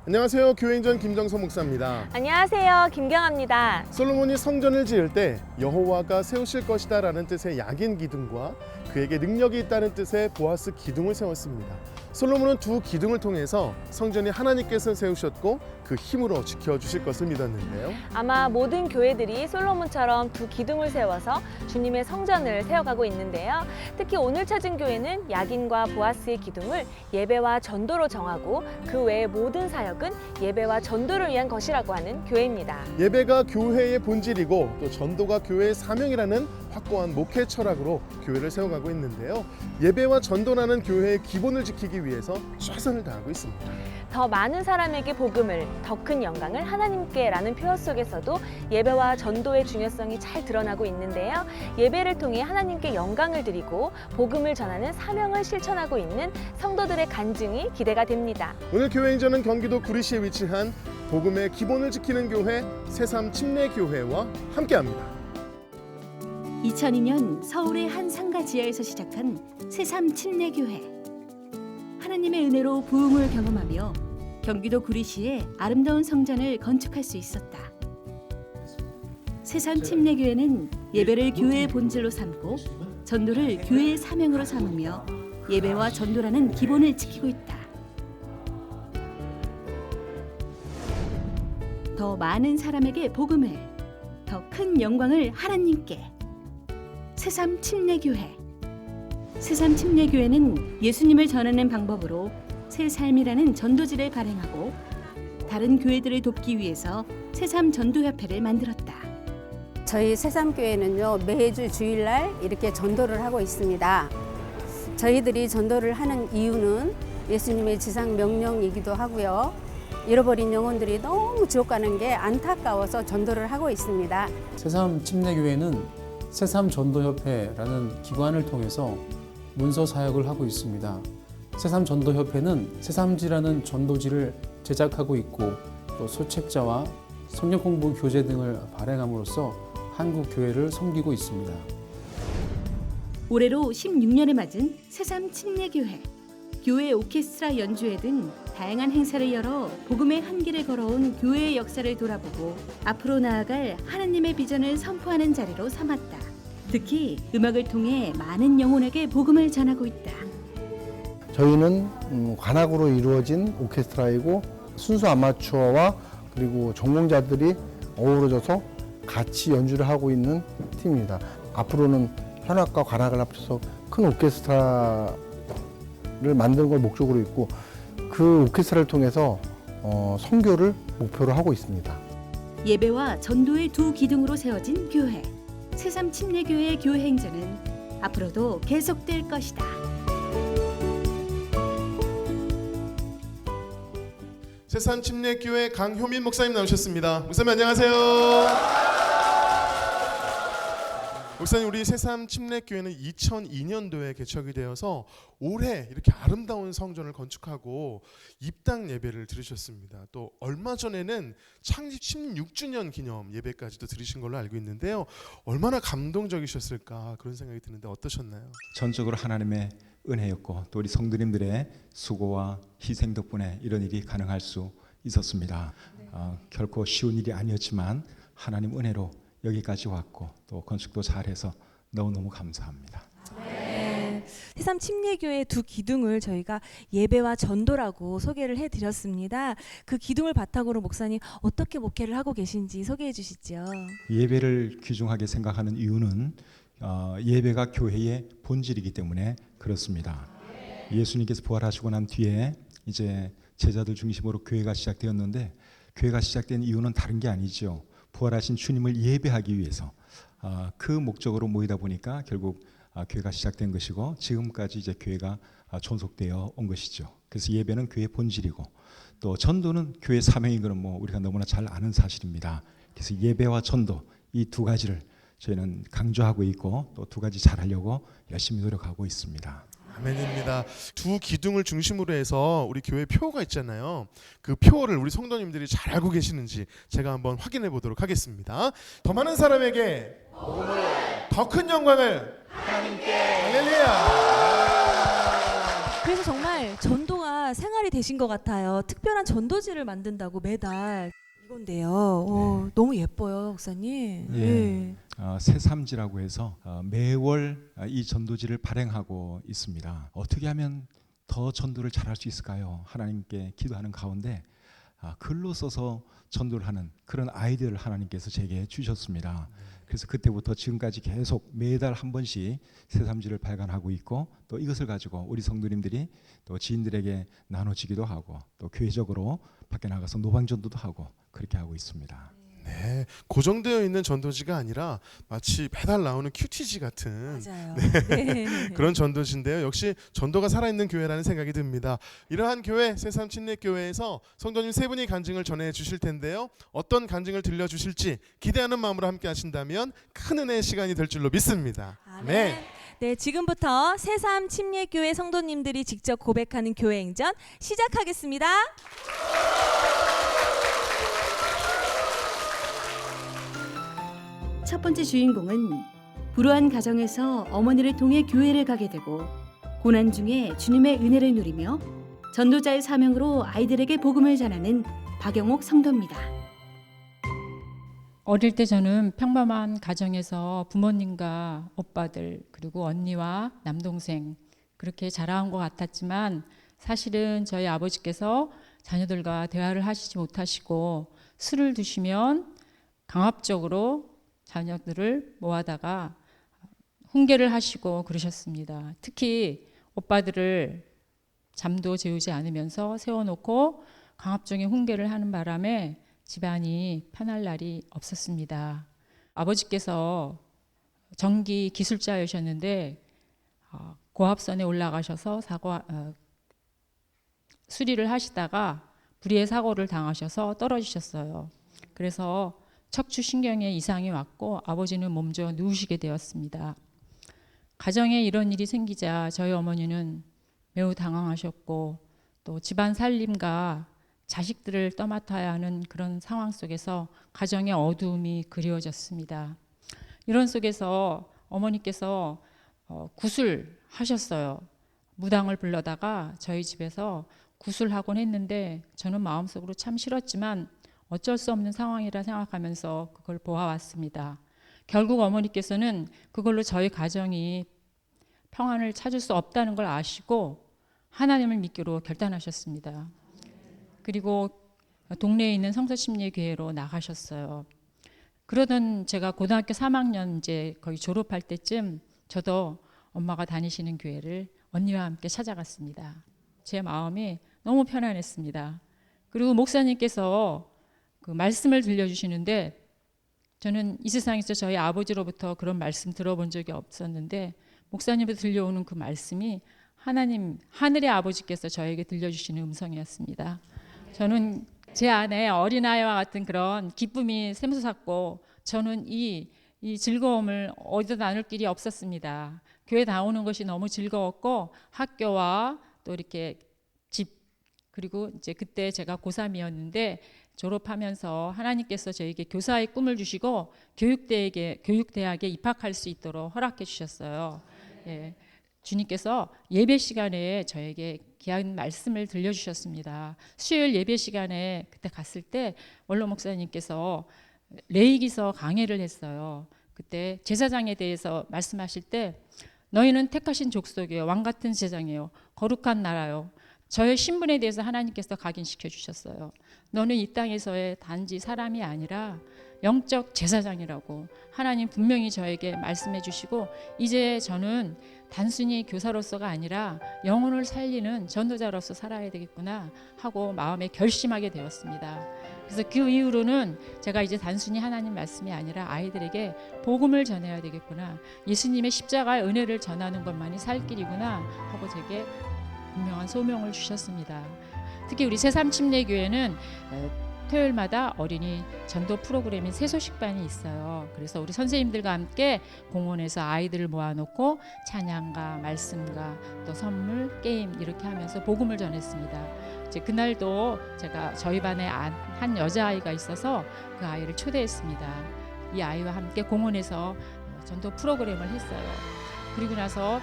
안녕하세요. 교회행전 김정서 목사입니다. 안녕하세요. 김경아입니다. 솔로몬이 성전을 지을 때 여호와가 세우실 것이다 라는 뜻의 야긴 기둥과 그에게 능력이 있다는 뜻의 보아스 기둥을 세웠습니다. 솔로몬은 두 기둥을 통해서 성전이 하나님께서 세우셨고 그 힘으로 지켜주실 것을 믿었는데요. 아마 모든 교회들이 솔로몬처럼 두 기둥을 세워서 주님의 성전을 세워가고 있는데요. 특히 오늘 찾은 교회는 야긴과 보아스의 기둥을 예배와 전도로 정하고 그 외의 모든 사역은 예배와 전도를 위한 것이라고 하는 교회입니다. 예배가 교회의 본질이고 또 전도가 교회의 사명이라는 확고한 목회 철학으로 교회를 세워가고 있는데요. 예배와 전도라는 교회의 기본을 지키기 위해서 최선을 다하고 있습니다. 더 많은 사람에게 복음을, 더 큰 영광을 하나님께라는 표현 속에서도 예배와 전도의 중요성이 잘 드러나고 있는데요. 예배를 통해 하나님께 영광을 드리고 복음을 전하는 사명을 실천하고 있는 성도들의 간증이 기대가 됩니다. 오늘 교회행전은 경기도 구리시에 위치한 복음의 기본을 지키는 교회 새삼 침례교회와 함께합니다. 2002년 서울의 한 상가 지하에서 시작한 새삼 침례교회. 하나님의 은혜로 부흥을 경험하며 경기도 구리시에 아름다운 성전을 건축할 수 있었다. 새삼 침례교회는 예배를 교회의 본질로 삼고 전도를 교회의 사명으로 삼으며 예배와 전도라는 기본을 지키고 있다. 더 많은 사람에게 복음을, 더 큰 영광을 하나님께. 새삼 침례교회. 새삼 침례교회는 예수님을 전하는 방법으로 새 삶이라는 전도지를 발행하고 다른 교회들을 돕기 위해서 새삼 전도협회를 만들었다. 저희 새삼교회는요, 매주 주일날 이렇게 전도를 하고 있습니다. 저희들이 전도를 하는 이유는 예수님의 지상 명령이기도 하고요. 잃어버린 영혼들이 너무 지옥 가는 게 안타까워서 전도를 하고 있습니다. 새삼 침례교회는 새삼 전도협회라는 기관을 통해서 문서 사역을 하고 있습니다. 새삼 전도협회는 새삼지라는 전도지를 제작하고 있고 또 소책자와 성경 공부 교재 등을 발행함으로써 한국 교회를 섬기고 있습니다. 올해로 16년을 맞은 새삼 침례교회. 교회 오케스트라 연주회 등 다양한 행사를 열어 복음의 한길을 걸어온 교회의 역사를 돌아보고 앞으로 나아갈 하나님의 비전을 선포하는 자리로 삼았다. 특히 음악을 통해 많은 영혼에게 복음을 전하고 있다. 저희는 관악으로 이루어진 오케스트라이고 순수 아마추어와 그리고 전공자들이 어우러져서 같이 연주를 하고 있는 팀입니다. 앞으로는 현악과 관악을 합쳐서 큰 오케스트라를 만드는 걸 목적으로 있고 그 오케스트라를 통해서 선교를 목표로 하고 있습니다. 예배와 전도의 두 기둥으로 세워진 교회. 새삼 침례교회의 교회 행전은 앞으로도 계속될 것이다. 새삼 침례교회 강효민 목사님 나오셨습니다. 목사님 안녕하세요. 목사님, 우리 새삼 침례교회는 2002년도에 개척이 되어서 올해 이렇게 아름다운 성전을 건축하고 입당 예배를 드리셨습니다. 또 얼마 전에는 창립 16주년 기념 예배까지도 드리신 걸로 알고 있는데요. 얼마나 감동적이셨을까 그런 생각이 드는데 어떠셨나요? 전적으로 하나님의 은혜였고 또 우리 성도님들의 수고와 희생 덕분에 이런 일이 가능할 수 있었습니다. 결코 쉬운 일이 아니었지만 하나님 은혜로 여기까지 왔고 또 건축도 잘해서 너무너무 감사합니다. 네, 새삼 침례교회 두 기둥을 저희가 예배와 전도라고 소개를 해드렸습니다. 그 기둥을 바탕으로 목사님 어떻게 목회를 하고 계신지 소개해 주시죠. 예배를 귀중하게 생각하는 이유는 예배가 교회의 본질이기 때문에 그렇습니다. 예수님께서 부활하시고 난 뒤에 이제 제자들 중심으로 교회가 시작되었는데 교회가 시작된 이유는 다른 게 아니죠. 부활하신 주님을 예배하기 위해서 그 목적으로 모이다 보니까 결국 교회가 시작된 것이고 지금까지 이제 교회가 존속되어 온 것이죠. 그래서 예배는 교회의 본질이고 또 전도는 교회의 사명인 것은 우리가 너무나 잘 아는 사실입니다. 그래서 예배와 전도 이 두 가지를 저희는 강조하고 있고 또 두 가지 잘하려고 열심히 노력하고 있습니다. 아멘입니다. 두 기둥을 중심으로 해서 우리 교회 표어가 있잖아요. 그 표어를 우리 성도님들이 잘 알고 계시는지 제가 한번 확인해 보도록 하겠습니다. 더 많은 사람에게 더 큰 영광을 하나님께. 할렐루야. 그래서 정말 전도가 교회가 생활이 되신 것 같아요. 특별한 전도지를 만든다고 매달 이건데요. 너무 예뻐요, 목사님. 예. 새삼지라고 해서 매월 이 전도지를 발행하고 있습니다. 어떻게 하면 더 전도를 잘할 수 있을까요? 하나님께 기도하는 가운데 글로 써서 전도를 하는 그런 아이디어를 하나님께서 제게 주셨습니다. 그래서 그때부터 지금까지 계속 매달 한 번씩 새삼지를 발간하고 있고, 또 이것을 가지고 우리 성도님들이 또 지인들에게 나눠주기도 하고, 또 교회적으로 밖에 나가서 노방전도도 하고 그렇게 하고 있습니다. 네, 고정되어 있는 전도지가 아니라 마치 매달 나오는 큐티지 같은 맞아요. 그런 전도지인데요. 역시 전도가 살아있는 교회라는 생각이 듭니다. 이러한 교회 새삼 침례교회에서 성도님 세 분이 간증을 전해 주실 텐데요. 어떤 간증을 들려주실지 기대하는 마음으로 함께 하신다면 큰 은혜의 시간이 될 줄로 믿습니다. 아멘. 네, 지금부터 새삼 침례교회 성도님들이 직접 고백하는 교회 행전 시작하겠습니다. 첫 번째 주인공은 불우한 가정에서 어머니를 통해 교회를 가게 되고 고난 중에 주님의 은혜를 누리며 전도자의 사명으로 아이들에게 복음을 전하는 박영옥 성도입니다. 어릴 때 저는 평범한 가정에서 부모님과 오빠들 그리고 언니와 남동생 그렇게 자라온 것 같았지만, 사실은 저희 아버지께서 자녀들과 대화를 하시지 못하시고 술을 드시면 강압적으로 자녀들을 모아다가 훈계를 하시고 그러셨습니다. 특히 오빠들을 잠도 재우지 않으면서 세워놓고 강압적인 훈계를 하는 바람에 집안이 편할 날이 없었습니다. 아버지께서 전기 기술자이셨는데 고압선에 올라가셔서 수리를 하시다가 불의의 사고를 당하셔서 떨어지셨어요. 그래서 척추신경에 이상이 왔고 아버지는 몸져 누우시게 되었습니다. 가정에 이런 일이 생기자 저희 어머니는 매우 당황하셨고, 또 집안 살림과 자식들을 떠맡아야 하는 그런 상황 속에서 가정의 어두움이 그리워졌습니다. 이런 속에서 어머니께서 구술하셨어요. 무당을 불러다가 저희 집에서 구술하곤 했는데 저는 마음속으로 참 싫었지만 어쩔 수 없는 상황이라 생각하면서 그걸 보아왔습니다. 결국 어머니께서는 그걸로 저희 가정이 평안을 찾을 수 없다는 걸 아시고 하나님을 믿기로 결단하셨습니다. 그리고 동네에 있는 성서침례교회로 나가셨어요. 그러던 제가 고등학교 3학년 이제 거의 졸업할 때쯤 저도 엄마가 다니시는 교회를 언니와 함께 찾아갔습니다. 제 마음이 너무 편안했습니다. 그리고 목사님께서 그 말씀을 들려주시는데, 저는 이 세상에서 저희 아버지로부터 그런 말씀 들어본 적이 없었는데 목사님으로 들려오는 그 말씀이 하나님, 하늘의 아버지께서 저에게 들려주시는 음성이었습니다. 저는 제 안에 어린아이와 같은 그런 기쁨이 샘솟았고, 저는 이 즐거움을 어디서 나눌 길이 없었습니다. 교회 나오는 것이 너무 즐거웠고, 학교와 또 이렇게 집, 그리고 이제 그때 제가 고3이었는데 졸업하면서 하나님께서 저에게 교사의 꿈을 주시고 교육대학에 입학할 수 있도록 허락해 주셨어요. 예, 주님께서 예배 시간에 저에게 귀한 말씀을 들려주셨습니다. 수요일 예배 시간에 그때 갔을 때 원로 목사님께서 레위기서 강해를 했어요. 그때 제사장에 대해서 말씀하실 때, 너희는 택하신 족속이요, 왕 같은 제사장이요, 거룩한 나라요. 저의 신분에 대해서 하나님께서 각인시켜 주셨어요. 너는 이 땅에서의 단지 사람이 아니라 영적 제사장이라고 하나님 분명히 저에게 말씀해 주시고, 이제 저는 단순히 교사로서가 아니라 영혼을 살리는 전도자로서 살아야 되겠구나 하고 마음에 결심하게 되었습니다. 그래서 그 이후로는 제가 이제 단순히 하나님 말씀이 아니라 아이들에게 복음을 전해야 되겠구나, 예수님의 십자가의 은혜를 전하는 것만이 살 길이구나 하고 제게 분명한 소명을 주셨습니다. 특히 우리 새삼침례교회는 토요일마다 어린이 전도 프로그램인 새소식반이 있어요. 그래서 우리 선생님들과 함께 공원에서 아이들을 모아놓고 찬양과 말씀과 또 선물, 게임 이렇게 하면서 복음을 전했습니다. 이제 그날도 제가 저희 반에 한 여자아이가 있어서 그 아이를 초대했습니다. 이 아이와 함께 공원에서 전도 프로그램을 했어요. 그리고 나서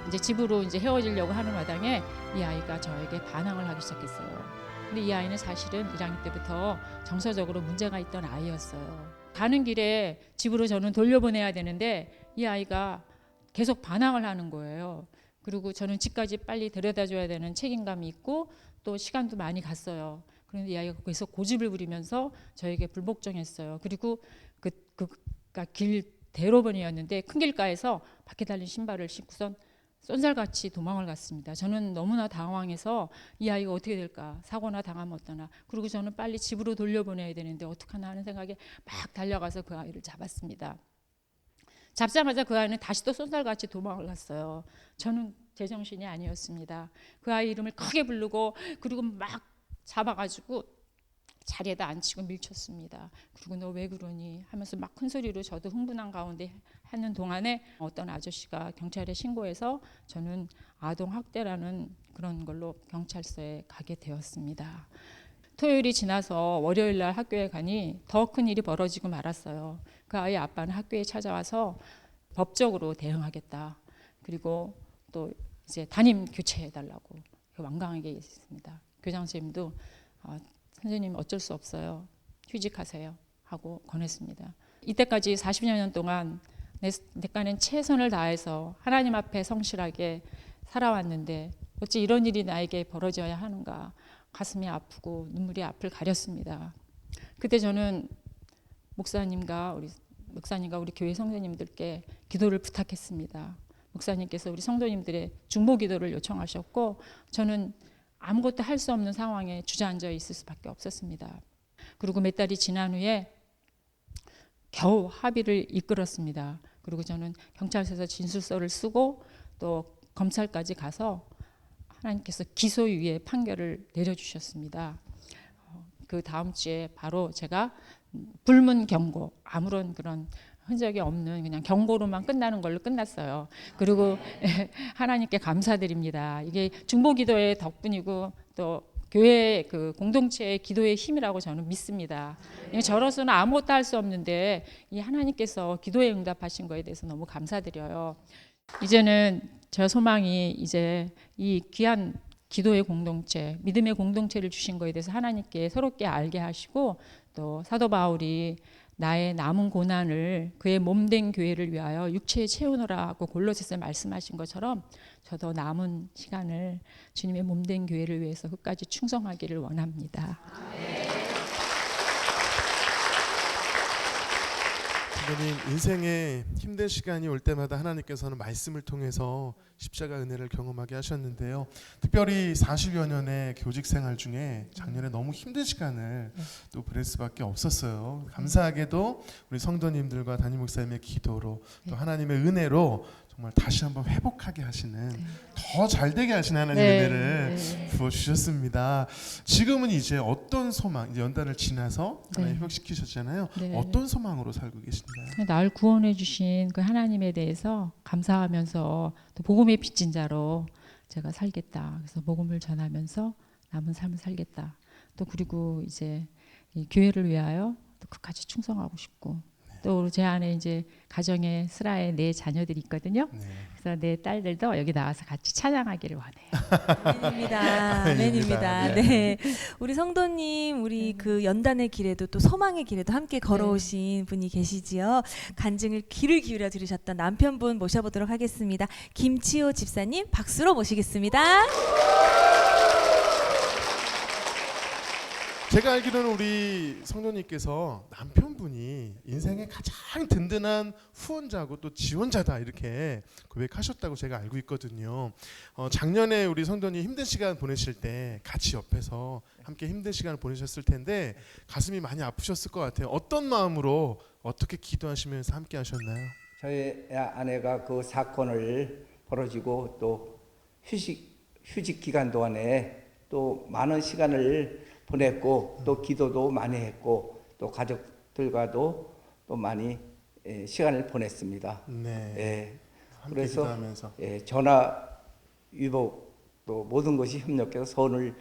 이제 집으로 이제 헤어지려고 하는 마당에 이 아이가 저에게 반항을 하기 시작했어요. 근데 이 아이는 사실은 1학년 때부터 정서적으로 문제가 있던 아이였어요. 가는 길에 집으로 저는 돌려보내야 되는데 이 아이가 계속 반항을 하는 거예요. 그리고 저는 집까지 빨리 데려다 줘야 되는 책임감이 있고 또 시간도 많이 갔어요. 그런데 이 아이가 계속 고집을 부리면서 저에게 불복종했어요. 그리고 그러니까 길 대로변이었는데 큰 길가에서 밖에 달린 신발을 신고선 쏜살같이 도망을 갔습니다. 저는 너무나 당황해서 이 아이가 어떻게 될까, 사고나 당하면 어떠나, 그리고 저는 빨리 집으로 돌려보내야 되는데 어떡하나 하는 생각에 막 달려가서 그 아이를 잡았습니다. 잡자마자 그 아이는 다시 또 쏜살같이 도망을 갔어요. 저는 제정신이 아니었습니다. 그 아이 이름을 크게 부르고 그리고 막 잡아가지고 자리에다 앉히고 밀쳤습니다. 그리고 너 왜 그러니 하면서 막 큰 소리로 저도 흥분한 가운데 하는 동안에 어떤 아저씨가 경찰에 신고해서 저는 아동학대라는 그런 걸로 경찰서에 가게 되었습니다. 토요일이 지나서 월요일 날 학교에 가니 더 큰 일이 벌어지고 말았어요. 그 아이 아빠는 학교에 찾아와서 법적으로 대응하겠다. 그리고 또 이제 담임 교체해달라고 완강하게 했습니다. 교장 선생님도 선생님 어쩔 수 없어요. 휴직하세요 하고 권했습니다. 이때까지 40여 년 동안 내가는 최선을 다해서 하나님 앞에 성실하게 살아왔는데 어찌 이런 일이 나에게 벌어져야 하는가. 가슴이 아프고 눈물이 앞을 가렸습니다. 그때 저는 목사님과 우리 교회 성도님들께 기도를 부탁했습니다. 목사님께서 우리 성도님들의 중보 기도를 요청하셨고 저는 아무것도 할 수 없는 상황에 주저앉아 있을 수밖에 없었습니다. 그리고 몇 달이 지난 후에 겨우 합의를 이끌었습니다. 그리고 저는 경찰서에서 진술서를 쓰고 또 검찰까지 가서 하나님께서 기소유예 판결을 내려주셨습니다. 그 다음 주에 바로 제가 불문 경고, 아무런 그런 흔적이 없는 그냥 경고로만 끝나는 걸로 끝났어요. 그리고 하나님께 감사드립니다. 이게 중보기도의 덕분이고 또 교회 그 공동체의 기도의 힘이라고 저는 믿습니다. 저로서는 아무것도 할 수 없는데 이 하나님께서 기도에 응답하신 거에 대해서 너무 감사드려요. 이제는 저 소망이 이제 이 귀한 기도의 공동체, 믿음의 공동체를 주신 거에 대해서 하나님께 새롭게 알게 하시고 또 사도 바울이 나의 남은 고난을 그의 몸된 교회를 위하여 육체에 채우노라고 골로새서에 말씀하신 것처럼 저도 남은 시간을 주님의 몸된 교회를 위해서 끝까지 충성하기를 원합니다. 선생님, 인생에 힘든 시간이 올 때마다 하나님께서는 말씀을 통해서 십자가 은혜를 경험하게 하셨는데요. 특별히 40여 년의 교직 생활 중에 작년에 너무 힘든 시간을 또 보낼 수밖에 없었어요. 감사하게도 우리 성도님들과 담임 목사님의 기도로 또 하나님의 은혜로 정말 다시 한번 회복하게 하시는 더 잘되게 하시는 하나님의 은혜를 부어주셨습니다. 지금은 이제 어떤 소망, 이제 연단을 지나서 하나님 회복시키셨잖아요. 어떤 소망으로 살고 계신가요? 날 구원해 주신 그 하나님에 대해서 감사하면서 또 복음의 빚진 자로 제가 살겠다. 그래서 복음을 전하면서 남은 삶을 살겠다. 또 그리고 이제 이 교회를 위하여 또 끝까지 충성하고 싶고 또 제 안에 이제 가정에 슬아의 4 자녀들이 있거든요. 그래서 내 딸들도 여기 나와서 같이 찬양하기를 원해요. 아멘입니다. 아멘입니다. 네. 우리 성도님, 우리 그 연단의 길에도 또 소망의 길에도 함께 걸어오신 분이 계시지요. 간증을 귀를 기울여 들으셨던 남편분 모셔보도록 하겠습니다. 김치호 집사님 박수로 모시겠습니다. 제가 알기로는 우리 성도님께서 남편분이 인생의 가장 든든한 후원자고 또 지원자다 이렇게 고백하셨다고 제가 알고 있거든요. 작년에 우리 성도님 힘든 시간 보내실 때 같이 옆에서 함께 힘든 시간을 보내셨을 텐데 가슴이 많이 아프셨을 것 같아요. 어떤 마음으로 어떻게 기도하시면서 함께 하셨나요? 저희 아내가 그 사건을 벌어지고 또 휴직 기간 동안에 또 많은 시간을 보냈고 또 기도도 많이 했고 또 가족들과도 또 많이 시간을 보냈습니다. 그래서 전화 위복 또 모든 것이 협력해서 선을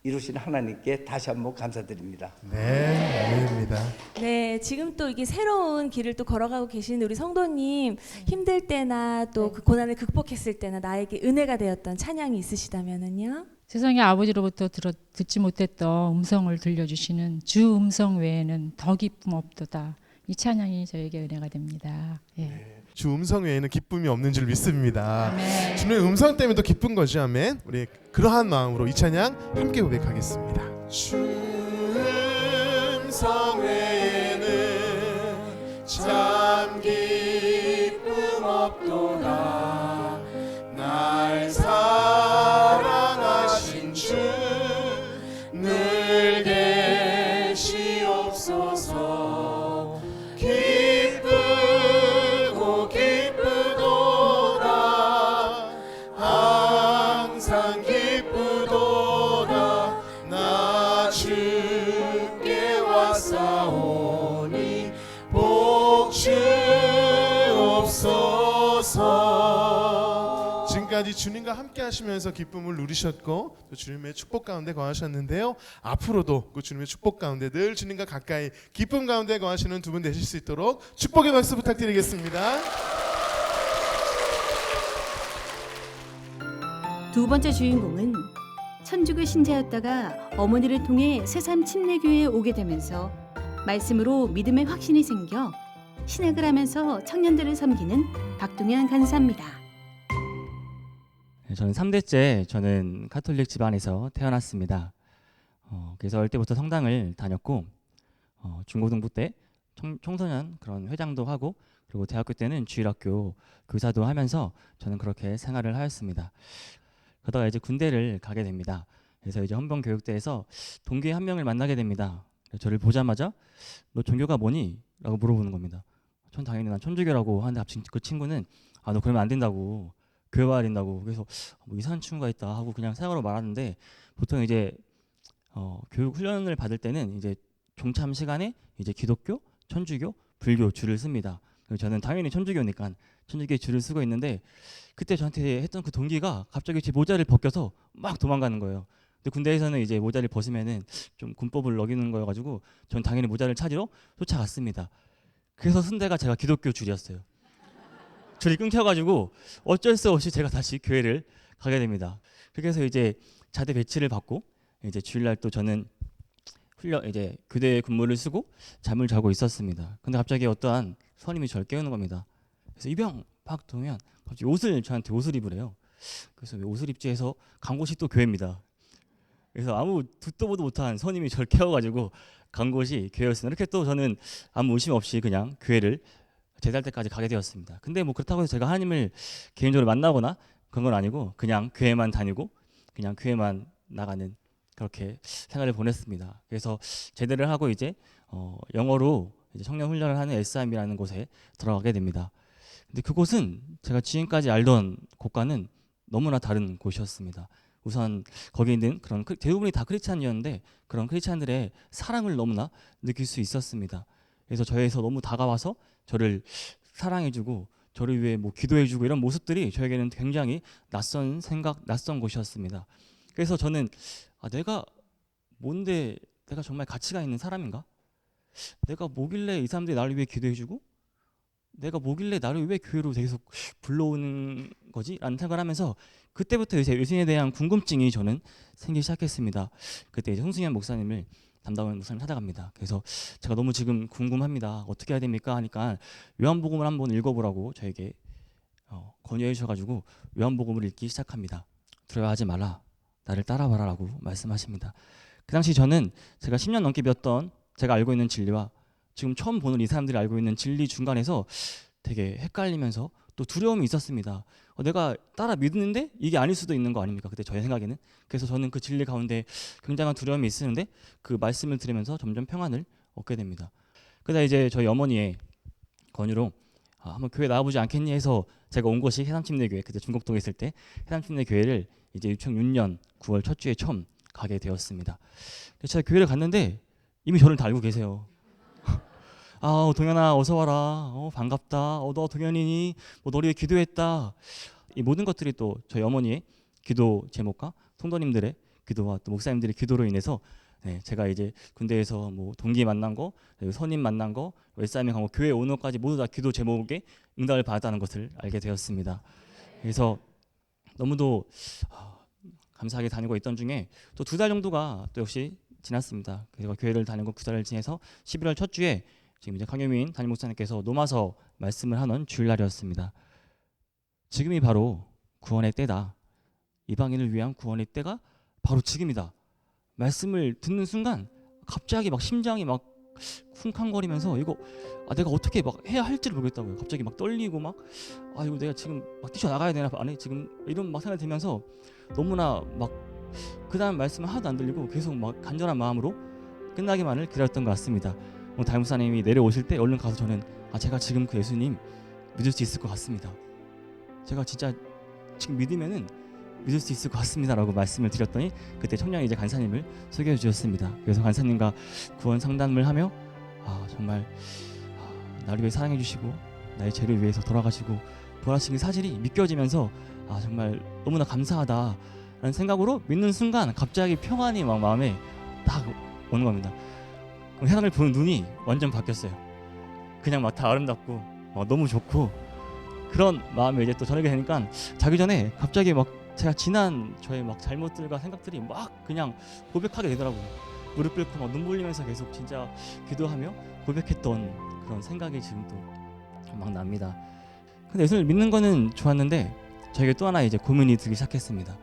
이루신 하나님께 다시 한번 감사드립니다. 네, 아멘입니다. 네, 지금 또 이게 새로운 길을 또 걸어가고 계신 우리 성도님 힘들 때나 또 그 고난을 극복했을 때나 나에게 은혜가 되었던 찬양이 있으시다면은요. 세상의 아버지로부터 듣지 못했던 음성을 들려주시는 주 음성 외에는 더 기쁨 없도다. 이 찬양이 저에게 은혜가 됩니다. 예. 주 음성 외에는 기쁨이 없는 줄 믿습니다. 아멘. 주님의 음성 때문에 더 기쁜 거죠. 아멘. 우리 그러한 마음으로 이 찬양 함께 고백하겠습니다. 주 음성 외에는 참 기쁨 없도다. 날 사랑하신 주 늘 계시옵소서. 기쁘고 기쁘도다. 항상 기쁘도다. 나 주께 왔사오니 복 주옵소서. 지금까지 주님과 함께 하시면서 기쁨을 누리셨고 또 주님의 축복 가운데 거하셨는데요. 앞으로도 그 주님의 축복 가운데 늘 주님과 가까이 기쁨 가운데 거하시는 두 분 되실 수 있도록 축복의 박수 부탁드리겠습니다. 두 번째 주인공은 천주교 신자였다가 어머니를 통해 새삼 침례교회에 오게 되면서 말씀으로 믿음의 확신이 생겨 신학을 하면서 청년들을 섬기는 박동현 간사입니다. 저는 3대째 저는 가톨릭 집안에서 태어났습니다. 그래서 어릴 때부터 성당을 다녔고 중고등부 때 청소년 그런 회장도 하고 그리고 대학교 때는 주일학교 교사도 하면서 저는 그렇게 생활을 하였습니다. 그러다가 이제 군대를 가게 됩니다. 그래서 이제 헌병교육대에서 동기 한 명을 만나게 됩니다. 저를 보자마자 너 종교가 뭐니? 라고 물어보는 겁니다. 전 당연히 난 천주교라고 하는데 그 친구는 너 그러면 안 된다고 교회 와야 된다고. 그래서 뭐 이상한 친구가 있다 하고 그냥 생각으로 말하는데 보통 이제 교육 훈련을 받을 때는 이제 종참 시간에 이제 기독교, 천주교, 불교 줄을 씁니다. 그리고 저는 당연히 천주교니까 천주교의 줄을 쓰고 있는데 그때 저한테 했던 그 동기가 갑자기 제 모자를 벗겨서 막 도망가는 거예요. 근데 군대에서는 이제 모자를 벗으면은 좀 군법을 어기는 거여가지고 전 당연히 모자를 찾으러 쫓아갔습니다. 그래서 순대가 제가 기독교 줄이었어요. 줄이 끊겨가지고 어쩔 수 없이 제가 다시 교회를 가게 됩니다. 그래서 이제 자대 배치를 받고 이제 주일날 또 저는 이제 교대 근무를 쓰고 잠을 자고 있었습니다. 근데 갑자기 어떠한 선임이 저를 깨우는 겁니다. 그래서 이병 박동현 갑자기 저한테 옷을 입으래요. 그래서 왜 옷을 입지 해서 간 곳이 또 교회입니다. 그래서 아무 듣도 보도 못한 선임이 저를 깨워가지고 간 곳이 교회였습니다. 이렇게 또 저는 아무 의심 없이 그냥 교회를 제대할 때까지 가게 되었습니다. 근데 뭐 그렇다고 해서 제가 하나님을 개인적으로 만나거나 그런 건 아니고 그냥 교회만 다니고 그냥 교회만 나가는 그렇게 생활을 보냈습니다. 그래서 제대를 하고 이제 영어로 이제 청년 훈련을 하는 SIM이라는 곳에 들어가게 됩니다. 근데 그곳은 제가 지금까지 알던 곳과는 너무나 다른 곳이었습니다. 우선 거기 있는 그런 대부분이 다 크리스찬이었는데 그런 크리스찬들의 사랑을 너무나 느낄 수 있었습니다. 그래서 저에서 너무 다가와서 저를 사랑해주고 저를 위해 뭐 기도해주고 이런 모습들이 저에게는 굉장히 낯선 곳이었습니다. 그래서 저는 내가 뭔데 내가 정말 가치가 있는 사람인가? 내가 뭐길래 이 사람들이 나를 위해 기도해주고 내가 뭐길래 나를 왜 교회로 계속 불러오는 거지? 라는 생각을 하면서 그때부터 이제 예수님에 대한 궁금증이 저는 생기기 시작했습니다. 그때 이제 홍승현 목사님을 담당하는 목사님 찾아갑니다. 그래서 제가 너무 지금 궁금합니다. 어떻게 해야 됩니까? 하니까 요한복음을 한번 읽어보라고 저에게 권유해 주셔가지고 요한복음을 읽기 시작합니다. 두려워하지 말라. 나를 따라와라 라고 말씀하십니다. 그 당시 저는 제가 10년 넘게 배웠던 제가 알고 있는 진리와 지금 처음 보는 이 사람들이 알고 있는 진리 중간에서 되게 헷갈리면서 또 두려움이 있었습니다. 내가 따라 믿는데 이게 아닐 수도 있는 거 아닙니까? 그때 저의 생각에는. 그래서 저는 그 진리 가운데 굉장한 두려움이 있었는데 그 말씀을 들으면서 점점 평안을 얻게 됩니다. 그러다 이제 저희 어머니의 권유로 한번 교회 나와보지 않겠니 해서 제가 온 곳이 해삼침례교회, 그때 중곡동에 있을 때 해삼침례교회를 이제 2006년 9월 첫 주에 처음 가게 되었습니다. 제가 교회를 갔는데 이미 저를 다 알고 계세요. 동현아 어서 와라. 반갑다. 너 동현이니? 뭐 너를 위해 기도했다. 이 모든 것들이 또 저희 어머니의 기도 제목과 성도님들의 기도와 또 목사님들의 기도로 인해서 제가 이제 군대에서 뭐 동기 만난 거, 선임 만난 거, 웨사이밍 간 거, 교회 오는 것까지 모두 다 기도 제목에 응답을 받았다는 것을 알게 되었습니다. 그래서 너무도 감사하게 다니고 있던 중에 또 2달 정도가 또 역시 지났습니다. 그래서 교회를 다니고 9달을 지내서 11월 첫 주에 지금 이제 강효민 담임 목사님께서 노마서 말씀을 하는 주일날이었습니다. 지금이 바로 구원의 때다. 이방인을 위한 구원의 때가 바로 지금이다. 말씀을 듣는 순간 갑자기 막 심장이 막 쿵쾅거리면서 이거 내가 어떻게 막 해야 할지를 모르겠다고요. 갑자기 막 떨리고 막 이거 내가 지금 막 뛰쳐나가야 되나 아니 지금 이런 막 생각이 들면서 너무나 막 그다음 말씀은 하나도 안 들리고 계속 막 간절한 마음으로 끝나기만을 기다렸던 것 같습니다. 담임 목사님이 내려오실 때 얼른 가서 저는 제가 지금 그 예수님 믿을 수 있을 것 같습니다. 제가 진짜 지금 믿으면은 믿을 수 있을 것 같습니다라고 말씀을 드렸더니 그때 청년 이제 간사님을 소개해 주셨습니다. 그래서 간사님과 구원 상담을 하며 정말 나를 위해 사랑해 주시고 나의 죄를 위해서 돌아가시고 부활하신 사실이 믿겨지면서 정말 너무나 감사하다라는 생각으로 믿는 순간 갑자기 평안이 막 마음에 딱 오는 겁니다. 세상을 보는 눈이 완전 바뀌었어요. 그냥 막 다 아름답고 너무 좋고 그런 마음이 이제 또 저녁에 되니까 자기 전에 갑자기 막 제가 지난 저의 막 잘못들과 생각들이 막 그냥 고백하게 되더라고요. 무릎 꿇고 막 눈물 흘리면서 계속 진짜 기도하며 고백했던 그런 생각이 지금 또 막 납니다. 근데 예수를 믿는 거는 좋았는데 저에게 또 하나 이제 고민이 들기 시작했습니다.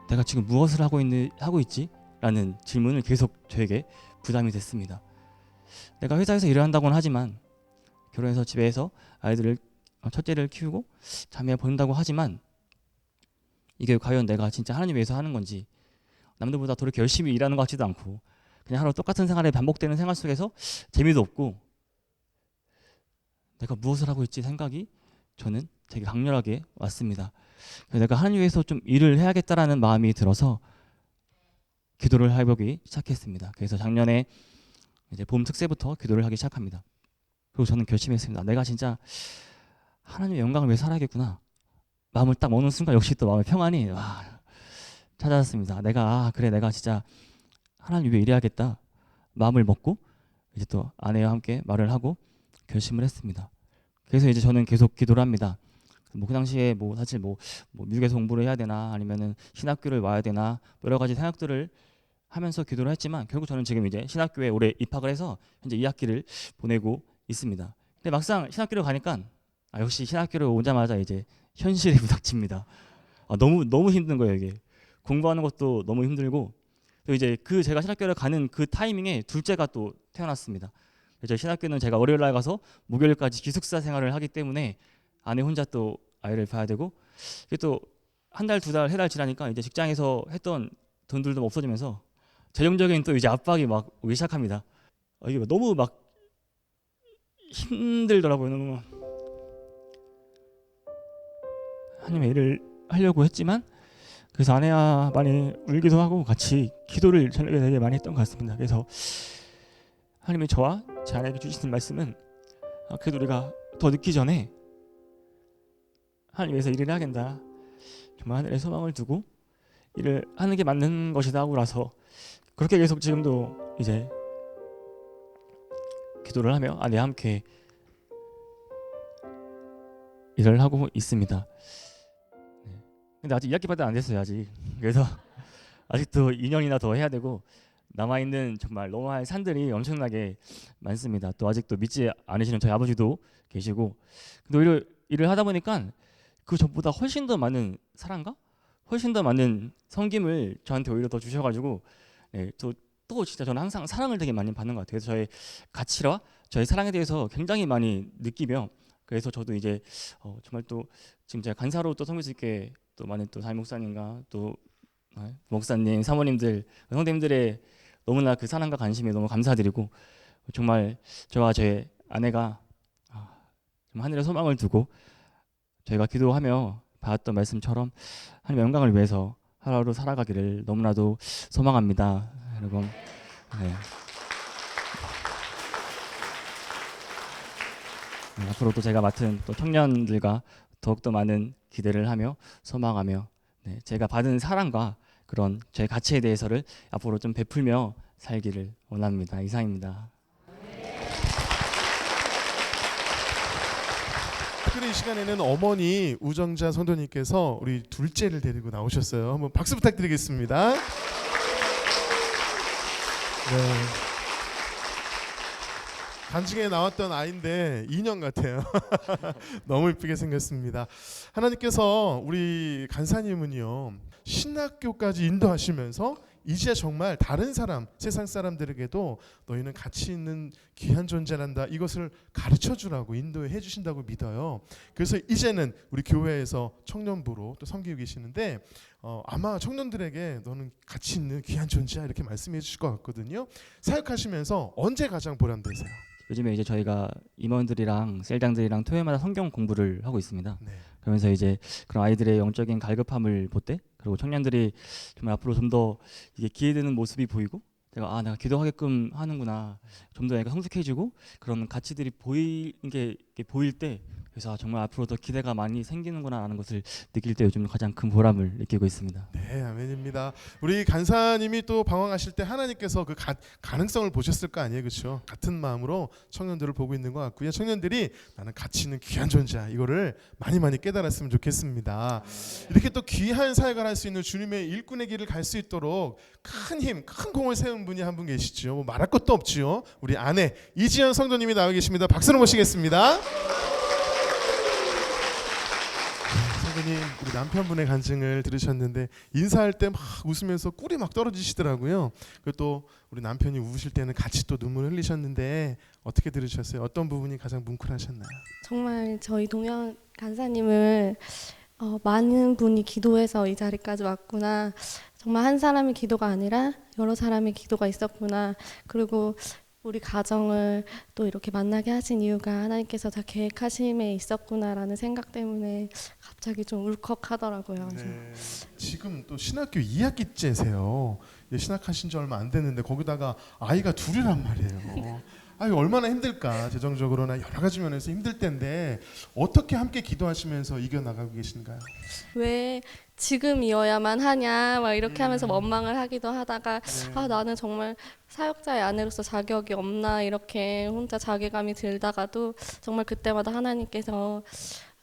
내가 지금 무엇을 하고 있지? 라는 질문을 계속 저에게 부담이 됐습니다. 내가 회사에서 일을 한다고는 하지만 결혼해서 집에서 아이들을 첫째를 키우고 자매 본다고 하지만 이게 과연 내가 진짜 하나님 위해서 하는 건지 남들보다 더 이렇게 열심히 일하는 것 같지도 않고 그냥 하루 똑같은 생활에 반복되는 생활 속에서 재미도 없고 내가 무엇을 하고 있지 생각이 저는 되게 강렬하게 왔습니다. 내가 하나님 위해서 좀 일을 해야겠다라는 마음이 들어서 기도를 해보기 시작했습니다. 그래서 작년에 이제 봄 특세부터 기도를 하기 시작합니다. 그리고 저는 결심했습니다. 내가 진짜 하나님의 영광을 위해 살아야겠구나. 마음을 딱 먹는 순간 역시 또 마음의 평안이 찾아왔습니다. 내가 내가 진짜 하나님 위해 일해야겠다. 마음을 먹고 이제 또 아내와 함께 말을 하고 결심을 했습니다. 그래서 이제 저는 계속 기도를 합니다. 그 당시에 사실 미국에서 공부를 해야 되나 아니면은 신학교를 와야 되나 여러 가지 생각들을 하면서 기도를 했지만 결국 저는 지금 이제 신학교에 올해 입학을 해서 현재 2학기를 보내고 있습니다. 근데 막상 신학교를 가니까 역시 신학교를 오자마자 이제 현실에 부닥칩니다. 너무 힘든 거예요. 이게 공부하는 것도 너무 힘들고 또 이제 제가 신학교를 가는 그 타이밍에 둘째가 또 태어났습니다. 그래서 신학교는 제가 월요일 날 가서 목요일까지 기숙사 생활을 하기 때문에 아내 혼자 또 아이를 봐야 되고 또 한 달, 2달, 3달 지나니까 이제 직장에서 했던 돈들도 없어지면서 재정적인 또 이제 압박이 막 오기 시작합니다. 이게 너무 막 힘들더라고요. 너무 하나님의 일을 하려고 했지만 그래서 아내와 많이 울기도 하고 같이 기도를 저녁에 되게 많이 했던 것 같습니다. 그래서 하나님이 저와 제 아내에게 주시는 말씀은 그래도 우리가 더 늦기 전에 하나님 위해서 일을 해야겠다. 정말 하늘에 소망을 두고 일을 하는 게 맞는 것이다 하고 나서 그렇게 계속 지금도 이제 기도를 하며 아내와 함께 일을 하고 있습니다. 근데 아직 2학기밖에 안 됐어요. 아직. 그래서 아직도 2년이나 더 해야 되고 남아있는 정말 넘어야 할 산들이 엄청나게 많습니다. 또 아직도 믿지 않으시는 저희 아버지도 계시고 근데 오히려 일을 하다 보니까 그 전보다 훨씬 더 많은 사랑과 훨씬 더 많은 섬김을 저한테 오히려 더 주셔가지고 또 진짜 저는 항상 사랑을 되게 많이 받는 것 같아요. 그래서 저의 가치와 저의 사랑에 대해서 굉장히 많이 느끼며 그래서 저도 이제 정말 또 지금 제가 간사로 또 섬길 수 있게 또 많은 또 담임 목사님과 또 목사님, 사모님들, 형님들의 너무나 그 사랑과 관심에 너무 감사드리고 정말 저와 제 아내가 좀 하늘에 소망을 두고 저희가 기도하며 받았던 말씀처럼 하나님의 영광을 위해서 하루하루 살아가기를 너무나도 소망합니다. 여러분. 앞으로도 제가 맡은 또 청년들과 더욱더 많은 기대를 하며 소망하며 제가 받은 사랑과 그런 제 가치에 대해서를 앞으로 좀 베풀며 살기를 원합니다. 이상입니다. 특별히 이 시간에는 어머니 우정자 성도님께서 우리 둘째를 데리고 나오셨어요. 한번 박수 부탁드리겠습니다. 네. 간증에 나왔던 아이인데 인형 같아요. 너무 이쁘게 생겼습니다. 하나님께서 우리 간사님은요, 신학교까지 인도하시면서 이제 정말 다른 사람, 세상 사람들에게도 너희는 가치 있는 귀한 존재란다, 이것을 가르쳐 주라고 인도해 주신다고 믿어요. 그래서 이제는 우리 교회에서 청년부로 또 섬기고 계시는데 아마 청년들에게 너는 가치 있는 귀한 존재야 이렇게 말씀해 주실 것 같거든요. 사역하시면서 언제 가장 보람되세요? 요즘에 이제 저희가 임원들이랑 셀장들이랑 토요일마다 성경 공부를 하고 있습니다. 네. 그러면서 이제 그런 아이들의 영적인 갈급함을 볼 때, 그리고 청년들이 정말 앞으로 좀 더 이게 기회되는 모습이 보이고, 내가 기도하게끔 하는구나, 좀 더 내가 성숙해지고 그런 가치들이 보이는 게 보일 때, 그래서 정말 앞으로 더 기대가 많이 생기는구나라는 것을 느낄 때 요즘 가장 큰 보람을 느끼고 있습니다. 네, 아멘입니다. 우리 간사님이 또 방황하실 때 하나님께서 그 가능성을 보셨을 거 아니에요, 그렇죠? 같은 마음으로 청년들을 보고 있는 것 같고요. 청년들이 나는 가치 있는 귀한 존재야, 이거를 많이 깨달았으면 좋겠습니다. 이렇게 또 귀한 사역을 할 수 있는 주님의 일꾼의 길을 갈 수 있도록 큰 힘, 큰 공을 세운 분이 한 분 계시죠. 뭐 말할 것도 없지요. 우리 아내 이지연 성도님이 나와 계십니다. 박수로 모시겠습니다. 선생님, 우리 남편분의 간증을 들으셨는데 인사할 때 막 웃으면서 꿀이 막 떨어지시더라고요. 그리고 또 우리 남편이 우실 때는 같이 또 눈물 흘리셨는데 어떻게 들으셨어요? 어떤 부분이 가장 뭉클하셨나요? 정말 저희 동영 간사님을 많은 분이 기도해서 이 자리까지 왔구나. 정말 한 사람의 기도가 아니라 여러 사람의 기도가 있었구나. 그리고 우리 가정을 또 이렇게 만나게 하신 이유가 하나님께서 다 계획하심에 있었구나라는 생각 때문에 갑자기 좀 울컥하더라고요. 네. 지금 또 신학교 2학기째세요. 신학하신 지 얼마 안 됐는데 거기다가 아이가 둘이란 말이에요. 아유, 얼마나 힘들까. 재정적으로나 여러 가지 면에서 힘들 텐데 어떻게 함께 기도하시면서 이겨나가고 계신가요? 왜 지금이어야만 하냐 막 이렇게 하면서 원망을 하기도 하다가 나는 정말 사역자의 아내로서 자격이 없나 이렇게 혼자 자괴감이 들다가도 정말 그때마다 하나님께서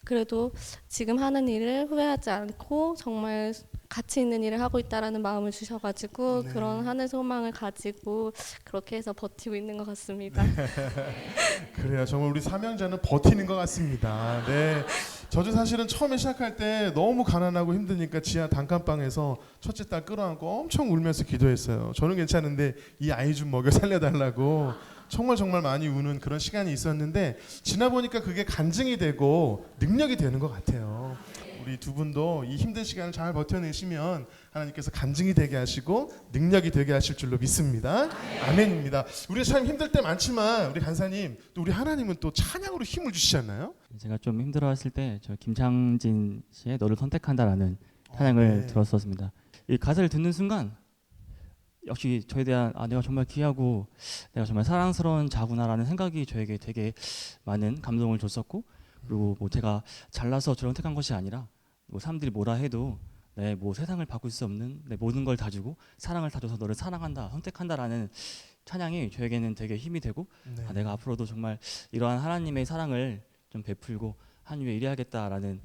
그래도 지금 하는 일을 후회하지 않고 정말 가치 있는 일을 하고 있다라는 마음을 주셔가지고 그런 하늘 소망을 가지고 그렇게 해서 버티고 있는 것 같습니다. 그래요. 정말 우리 사명자는 버티는 것 같습니다. 네. 저도 사실은 처음에 시작할 때 너무 가난하고 힘드니까 지하 단칸방에서 첫째 딸 끌어안고 엄청 울면서 기도했어요. 저는 괜찮은데 이 아이 좀 먹여 살려달라고 정말 많이 우는 그런 시간이 있었는데 지나 보니까 그게 간증이 되고 능력이 되는 것 같아요. 우리 두 분도 이 힘든 시간을 잘 버텨내시면 하나님께서 간증이 되게 하시고 능력이 되게 하실 줄로 믿습니다. 아멘입니다. 우리가 참 힘들 때 많지만 우리 간사님, 또 우리 하나님은 또 찬양으로 힘을 주시잖아요. 제가 좀 힘들어했을 때 저 김창진 씨의 너를 선택한다라는 찬양을 들었었습니다. 이 가사를 듣는 순간 역시 저에 대한 내가 정말 귀하고 내가 정말 사랑스러운 자구나라는 생각이 저에게 되게 많은 감동을 줬었고, 그리고 뭐 제가 잘나서 저를 선택한 것이 아니라 뭐 사람들이 뭐라 해도 내 뭐 세상을 바꿀 수 없는 내 모든 걸 다 주고 사랑을 다 줘서 너를 사랑한다, 선택한다라는 찬양이 저에게는 되게 힘이 되고 내가 앞으로도 정말 이러한 하나님의 사랑을 좀 베풀고 한 위에 일해야겠다라는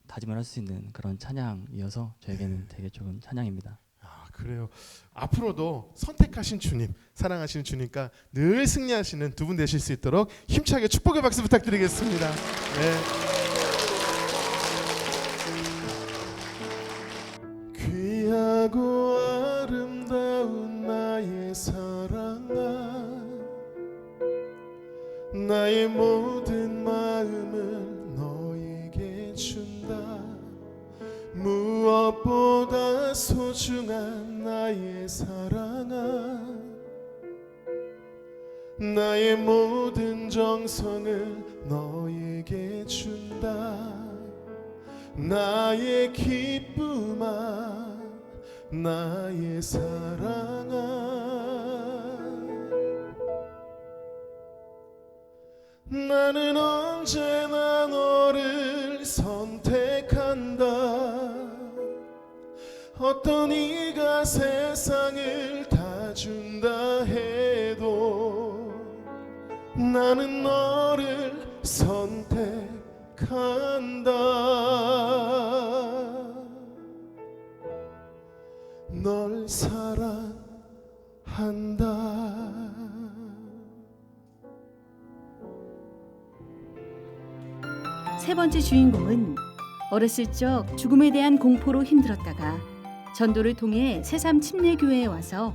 다짐을 할 수 있는 그런 찬양이어서 저에게는 되게 좋은 찬양입니다. 그래요. 앞으로도 선택하신 주님, 사랑하시는 주님과 늘 승리하시는 두 분 되실 수 있도록 힘차게 축복의 박수 부탁드리겠습니다. 네. 귀하고 아름다운 나의 사랑아, 나의 모든 마음을 너에게 준다. 무엇보다 소중한 나의 사랑아, 나의 모든 정성을 너에게 준다. 나의 기쁨아, 나의 사랑아, 나는 언제나 너를 선택한다. 어떤 이가 세상을 다 준다 해도 나는 너를 선택한다. 널 사랑한다. 세 번째 주인공은 어렸을 적 죽음에 대한 공포로 힘들었다가 전도를 통해 새삼 침례교회에 와서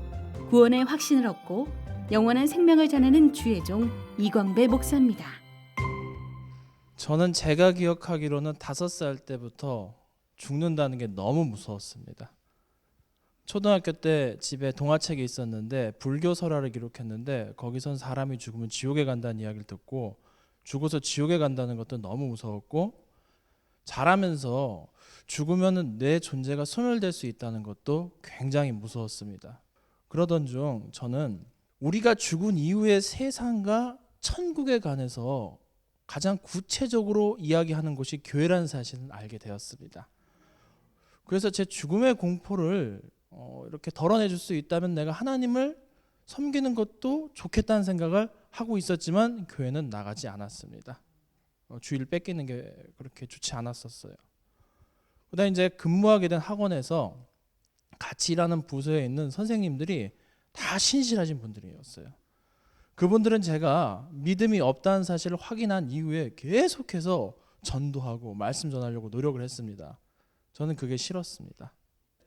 구원의 확신을 얻고 영원한 생명을 전하는 주의 종 이광배 목사입니다. 저는 제가 기억하기로는 5살 때부터 죽는다는 게 너무 무서웠습니다. 초등학교 때 집에 동화책이 있었는데 불교 설화를 기록했는데 거기선 사람이 죽으면 지옥에 간다는 이야기를 듣고 죽어서 지옥에 간다는 것도 너무 무서웠고, 자라면서 죽으면 내 존재가 소멸될 수 있다는 것도 굉장히 무서웠습니다. 그러던 중 저는 우리가 죽은 이후의 세상과 천국에 관해서 가장 구체적으로 이야기하는 곳이 교회라는 사실을 알게 되었습니다. 그래서 제 죽음의 공포를 이렇게 덜어내줄 수 있다면 내가 하나님을 섬기는 것도 좋겠다는 생각을 하고 있었지만 교회는 나가지 않았습니다. 주일을 뺏기는 게 그렇게 좋지 않았었어요. 그다음에 이제 근무하게 된 학원에서 같이 일하는 부서에 있는 선생님들이 다 신실하신 분들이었어요. 그분들은 제가 믿음이 없다는 사실을 확인한 이후에 계속해서 전도하고 말씀 전하려고 노력을 했습니다. 저는 그게 싫었습니다.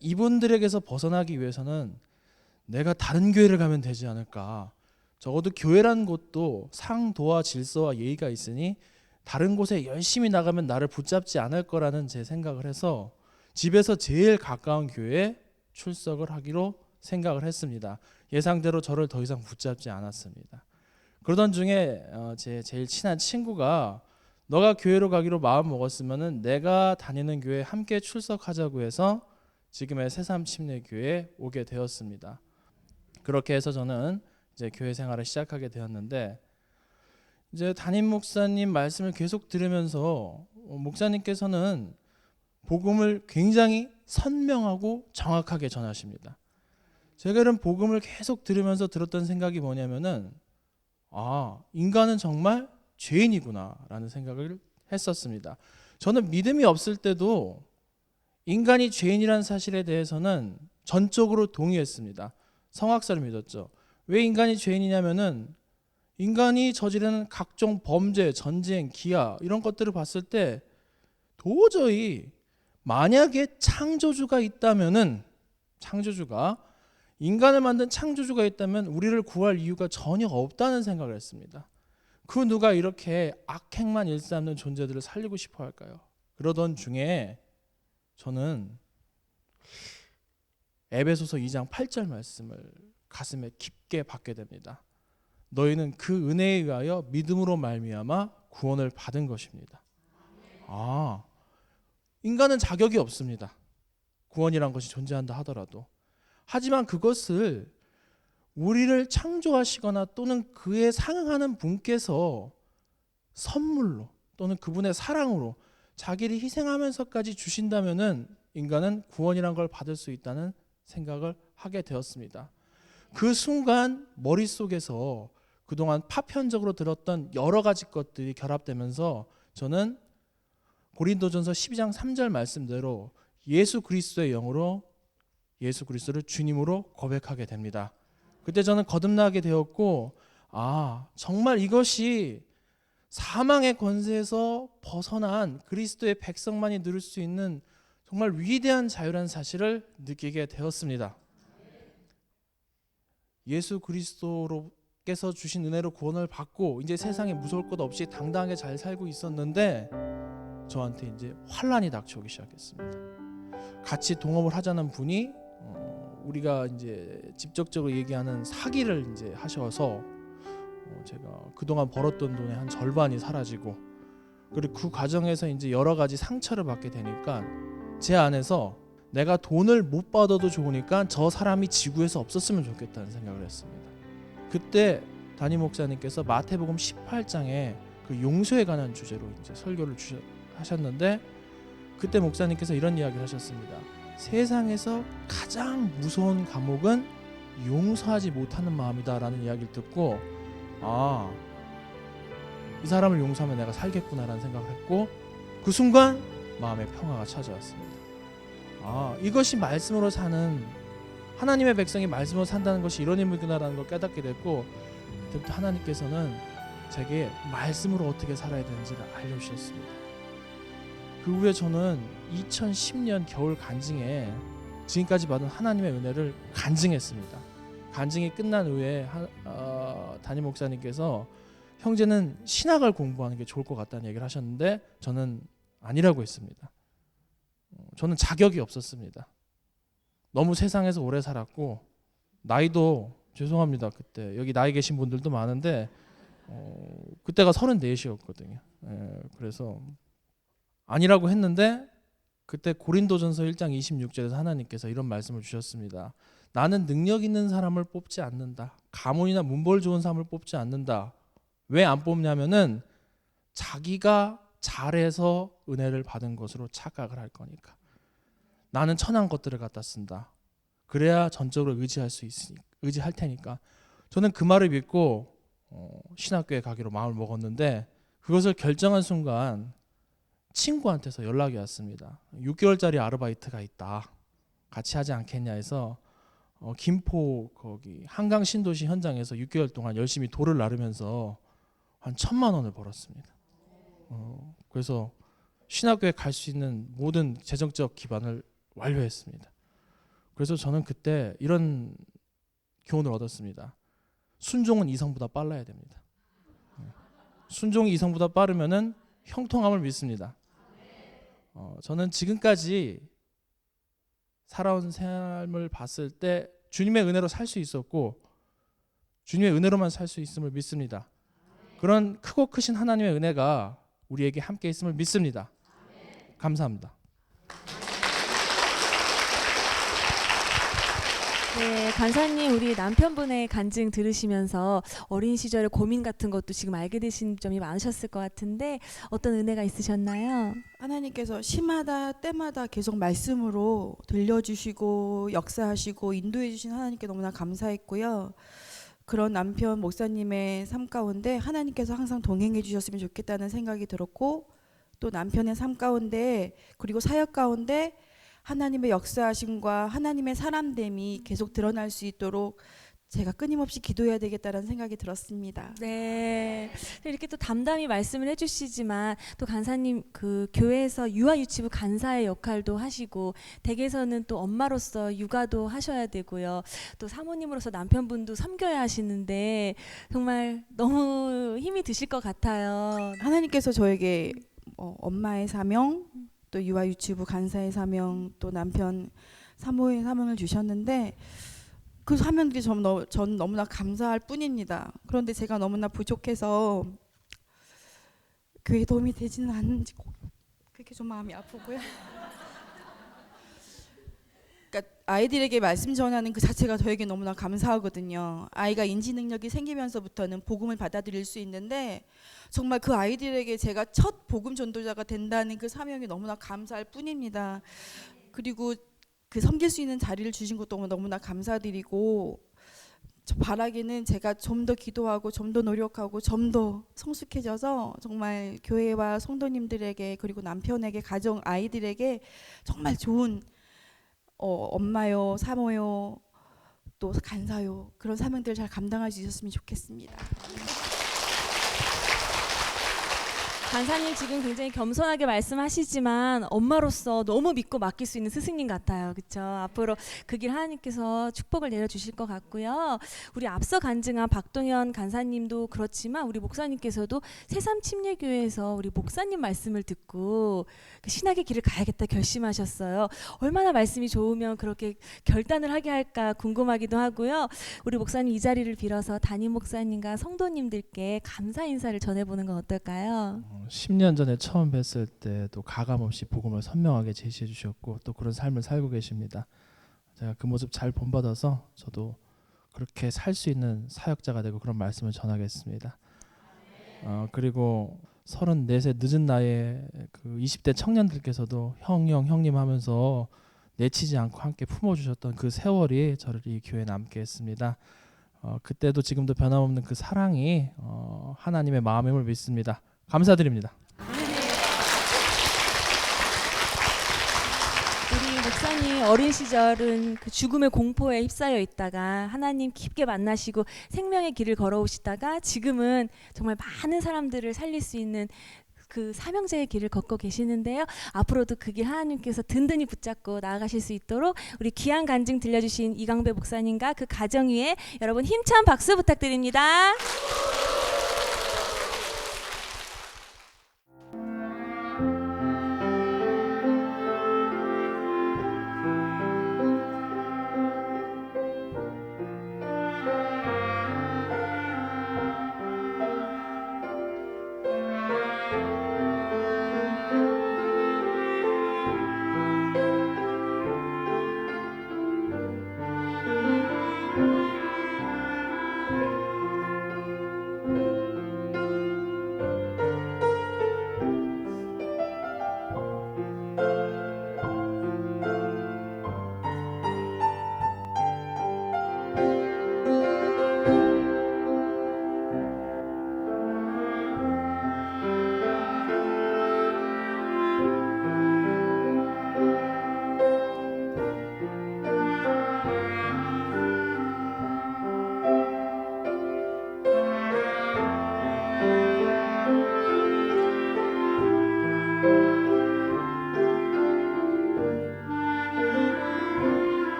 이분들에게서 벗어나기 위해서는 내가 다른 교회를 가면 되지 않을까. 적어도 교회라는 곳도 상도와 질서와 예의가 있으니 다른 곳에 열심히 나가면 나를 붙잡지 않을 거라는 제 생각을 해서 집에서 제일 가까운 교회에 출석을 하기로 생각을 했습니다. 예상대로 저를 더 이상 붙잡지 않았습니다. 그러던 중에 제 제일 친한 친구가 너가 교회로 가기로 마음 먹었으면은 내가 다니는 교회에 함께 출석하자고 해서 지금의 새삼침례교회에 오게 되었습니다. 그렇게 해서 저는 이제 교회 생활을 시작하게 되었는데, 이제 담임 목사님 말씀을 계속 들으면서 목사님께서는 복음을 굉장히 선명하고 정확하게 전하십니다. 제가 이런 복음을 계속 들으면서 들었던 생각이 뭐냐면은 인간은 정말 죄인이구나라는 생각을 했었습니다. 저는 믿음이 없을 때도 인간이 죄인이라는 사실에 대해서는 전적으로 동의했습니다. 성악설을 믿었죠. 왜 인간이 죄인이냐면은 인간이 저지르는 각종 범죄, 전쟁, 기아 이런 것들을 봤을 때 도저히 만약에 창조주가 있다면은 인간을 만든 창조주가 있다면 우리를 구할 이유가 전혀 없다는 생각을 했습니다. 그 누가 이렇게 악행만 일삼는 존재들을 살리고 싶어 할까요? 그러던 중에 저는 에베소서 2장 8절 말씀을 가슴에 깊게 받게 됩니다. 너희는 그 은혜에 의하여 믿음으로 말미암아 구원을 받은 것입니다. 인간은 자격이 없습니다. 구원이란 것이 존재한다 하더라도. 하지만 그것을 우리를 창조하시거나 또는 그에 상응하는 분께서 선물로 또는 그분의 사랑으로 자기를 희생하면서까지 주신다면은 인간은 구원이란 걸 받을 수 있다는 생각을 하게 되었습니다. 그 순간 머릿속에서 그동안 파편적으로 들었던 여러 가지 것들이 결합되면서 저는 고린도전서 12장 3절 말씀대로 예수 그리스도의 영으로 예수 그리스도를 주님으로 고백하게 됩니다. 그때 저는 거듭나게 되었고 정말 이것이 사망의 권세에서 벗어난 그리스도의 백성만이 누릴 수 있는 정말 위대한 자유라는 사실을 느끼게 되었습니다. 예수 그리스도께서 주신 은혜로 구원을 받고 이제 세상에 무서울 것 없이 당당하게 잘 살고 있었는데 저한테 이제 환란이 닥쳐오기 시작했습니다. 같이 동업을 하자는 분이 우리가 이제 직접적으로 얘기하는 사기를 이제 하셔서 제가 그동안 벌었던 돈의 한 절반이 사라지고, 그리고 그 과정에서 이제 여러 가지 상처를 받게 되니까 제 안에서 내가 돈을 못 받아도 좋으니까 저 사람이 지구에서 없었으면 좋겠다는 생각을 했습니다. 그때 담임 목사님께서 마태복음 18장에 그 용서에 관한 주제로 이제 설교를 하셨는데, 그때 목사님께서 이런 이야기를 하셨습니다. 세상에서 가장 무서운 감옥은 용서하지 못하는 마음이다라는 이야기를 듣고 이 사람을 용서하면 내가 살겠구나라는 생각을 했고 그 순간 마음의 평화가 찾아왔습니다. 이것이 말씀으로 사는 하나님의 백성이 말씀으로 산다는 것이 이런 의미구나라는 걸 깨닫게 됐고 그때부터 하나님께서는 제게 말씀으로 어떻게 살아야 되는지를 알려주셨습니다. 그 후에 저는 2010년 겨울 간증에 지금까지 받은 하나님의 은혜를 간증했습니다. 간증이 끝난 후에 담임 목사님께서 형제는 신학을 공부하는 게 좋을 것 같다는 얘기를 하셨는데 저는 아니라고 했습니다. 저는 자격이 없었습니다. 너무 세상에서 오래 살았고 나이도 죄송합니다. 그때 여기 나이 계신 분들도 많은데 그때가 34이었거든요. 그래서 아니라고 했는데 그때 고린도전서 1장 26절에서 하나님께서 이런 말씀을 주셨습니다. 나는 능력 있는 사람을 뽑지 않는다. 가문이나 문벌 좋은 사람을 뽑지 않는다. 왜 안 뽑냐면은 자기가 잘해서 은혜를 받은 것으로 착각을 할 거니까. 나는 천한 것들을 갖다 쓴다. 그래야 전적으로 의지할 테니까. 저는 그 말을 믿고 신학교에 가기로 마음을 먹었는데 그것을 결정한 순간 친구한테서 연락이 왔습니다. 6개월짜리 아르바이트가 있다. 같이 하지 않겠냐 해서 김포 거기 한강 신도시 현장에서 6개월 동안 열심히 돌을 나르면서 한 1,000만 원을 벌었습니다. 그래서 신학교에 갈 수 있는 모든 재정적 기반을 완료했습니다. 그래서 저는 그때 이런 교훈을 얻었습니다. 순종은 이성보다 빨라야 됩니다. 순종이 이성보다 빠르면은 형통함을 믿습니다. 저는 지금까지 살아온 삶을 봤을 때 주님의 은혜로 살 수 있었고 주님의 은혜로만 살 수 있음을 믿습니다. 그런 크고 크신 하나님의 은혜가 우리에게 함께 있음을 믿습니다. 감사합니다. 네, 간사님 우리 남편분의 간증 들으시면서 어린 시절의 고민 같은 것도 지금 알게 되신 점이 많으셨을 것 같은데 어떤 은혜가 있으셨나요? 하나님께서 시마다 때마다 계속 말씀으로 들려주시고 역사하시고 인도해 주신 하나님께 너무나 감사했고요. 그런 남편 목사님의 삶 가운데 하나님께서 항상 동행해 주셨으면 좋겠다는 생각이 들었고 또 남편의 삶 가운데 그리고 사역 가운데 하나님의 역사하심과 하나님의 사람됨이 계속 드러날 수 있도록 제가 끊임없이 기도해야 되겠다는 생각이 들었습니다. 네, 이렇게 또 담담히 말씀을 해주시지만 또 간사님 그 교회에서 유아유치부 간사의 역할도 하시고 댁에서는 또 엄마로서 육아도 하셔야 되고요. 또 사모님으로서 남편분도 섬겨야 하시는데 정말 너무 힘이 드실 것 같아요. 하나님께서 저에게 엄마의 사명 또 유아유치부 간사의 사명 또 남편 사모의 사명을 주셨는데 그 사명들이 전 너무나 감사할 뿐입니다. 그런데 제가 너무나 부족해서 교회에 도움이 되지는 않는지 그렇게 좀 마음이 아프고요. 그러니까 아이들에게 말씀 전하는 그 자체가 저에게 너무나 감사하거든요. 아이가 인지 능력이 생기면서부터는 복음을 받아들일 수 있는데 정말 그 아이들에게 제가 첫 복음 전도자가 된다는 그 사명이 너무나 감사할 뿐입니다. 그리고 그 섬길 수 있는 자리를 주신 것도 너무나 감사드리고 저 바라기는 제가 좀 더 기도하고 좀 더 노력하고 좀 더 성숙해져서 정말 교회와 성도님들에게 그리고 남편에게 가정 아이들에게 정말 좋은 엄마요 사모요 또 간사요 그런 사명들을 잘 감당할 수 있었으면 좋겠습니다. 간사님 지금 굉장히 겸손하게 말씀하시지만 엄마로서 너무 믿고 맡길 수 있는 스승님 같아요. 그렇죠? 앞으로 그 길 하나님께서 축복을 내려주실 것 같고요. 우리 앞서 간증한 박동현 간사님도 그렇지만 우리 목사님께서도 새삼침례교회에서 우리 목사님 말씀을 듣고 신학의 길을 가야겠다 결심하셨어요. 얼마나 말씀이 좋으면 그렇게 결단을 하게 할까 궁금하기도 하고요. 우리 목사님 이 자리를 빌어서 담임 목사님과 성도님들께 감사 인사를 전해보는 건 어떨까요? 10년 전에 처음 뵀을 때도 가감없이 복음을 선명하게 제시해 주셨고 또 그런 삶을 살고 계십니다. 제가 그 모습 잘 본받아서 저도 그렇게 살 수 있는 사역자가 되고 그런 말씀을 전하겠습니다. 그리고 34세 늦은 나이에 그 20대 청년들께서도 형님 하면서 내치지 않고 함께 품어주셨던 그 세월이 저를 이 교회에 남게 했습니다. 그때도 지금도 변함없는 그 사랑이 하나님의 마음임을 믿습니다. 감사드립니다. 우리 목사님 어린 시절은 그 죽음의 공포에 휩싸여 있다가 하나님 깊게 만나시고 생명의 길을 걸어오시다가 지금은 정말 많은 사람들을 살릴 수 있는 그 사명자의 길을 걷고 계시는데요. 앞으로도 그 길 하나님께서 든든히 붙잡고 나아가실 수 있도록 우리 귀한 간증 들려주신 이광배 목사님과 그 가정 위에 여러분 힘찬 박수 부탁드립니다.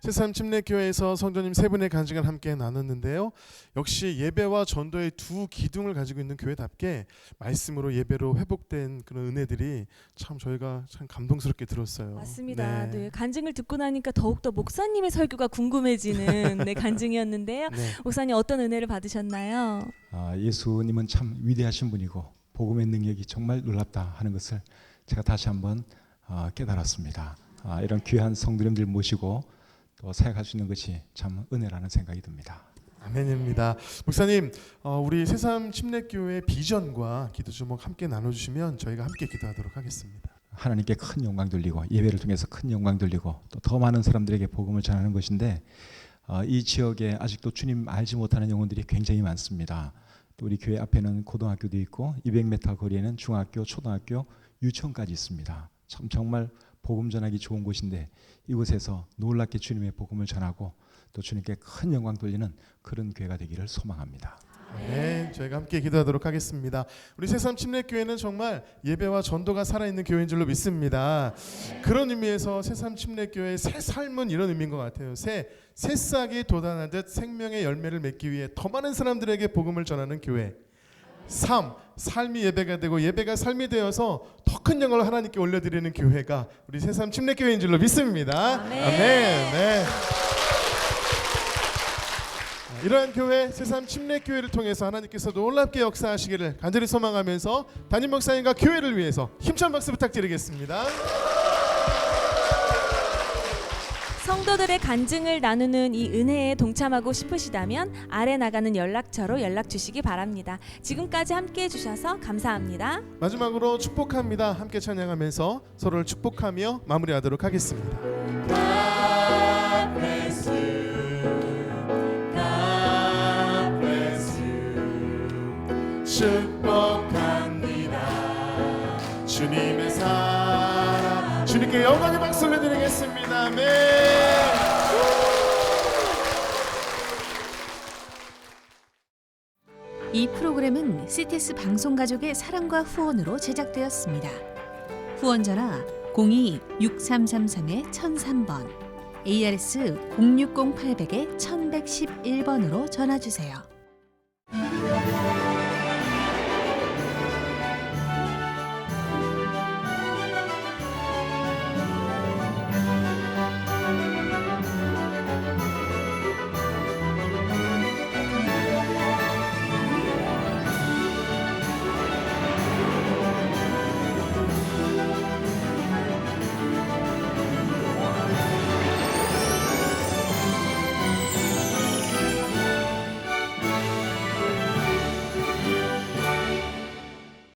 새삼 침례교회에서 성도님 세 분의 간증을 함께 나눴는데요. 역시 예배와 전도의 두 기둥을 가지고 있는 교회답게 말씀으로 예배로 회복된 그런 은혜들이 참 저희가 참 감동스럽게 들었어요. 맞습니다. 네. 네, 간증을 듣고 나니까 더욱더 목사님의 설교가 궁금해지는 네, 간증이었는데요. 네. 목사님 어떤 은혜를 받으셨나요? 예수님은 참 위대하신 분이고 복음의 능력이 정말 놀랍다 하는 것을 제가 다시 한번 깨달았습니다. 이런 귀한 성도님들 모시고 또 사역할 수 있는 것이 참 은혜라는 생각이 듭니다. 아멘입니다. 목사님, 우리 새삼 침례교회 비전과 기도 제목 함께 나눠주시면 저희가 함께 기도하도록 하겠습니다. 하나님께 큰 영광 돌리고 예배를 통해서 큰 영광 돌리고 또 더 많은 사람들에게 복음을 전하는 것인데 이 지역에 아직도 주님 알지 못하는 영혼들이 굉장히 많습니다. 또 우리 교회 앞에는 고등학교도 있고 200m 거리에는 중학교, 초등학교, 유치원까지 있습니다. 참 정말 복음 전하기 좋은 곳인데 이곳에서 놀랍게 주님의 복음을 전하고 또 주님께 큰 영광 돌리는 그런 교회가 되기를 소망합니다. 네, 저희가 함께 기도하도록 하겠습니다. 우리 새삼 침례교회는 정말 예배와 전도가 살아있는 교회인 줄로 믿습니다. 그런 의미에서 새삼 침례교회의 새 삶은 이런 의미인 것 같아요. 새싹이 돋아나듯 생명의 열매를 맺기 위해 더 많은 사람들에게 복음을 전하는 교회. 삶이 예배가 되고 예배가 삶이 되어서 더 큰 영광을 하나님께 올려드리는 교회가 우리 새삼 침례교회인 줄로 믿습니다. 아멘. 네. 이러한 교회 새삼 침례교회를 통해서 하나님께서 놀랍게 역사하시기를 간절히 소망하면서 담임 목사님과 교회를 위해서 힘찬 박수 부탁드리겠습니다. 성도들의 간증을 나누는 이 은혜에 동참하고 싶으시다면 아래 나가는 연락처로 연락 주시기 바랍니다. 지금까지 함께해 주셔서 감사합니다. 마지막으로 축복합니다. 함께 찬양하면서 서로를 축복하며 마무리하도록 하겠습니다. God bless you. God bless you. 축복합니다. 주님의 사랑 주님께 영광의 박수를 드리겠습니다. 아멘. 이 프로그램은 CTS 방송가족의 사랑과 후원으로 제작되었습니다. 후원 전화 02-6333-1003번, ARS 060-800-1111번으로 전화 주세요.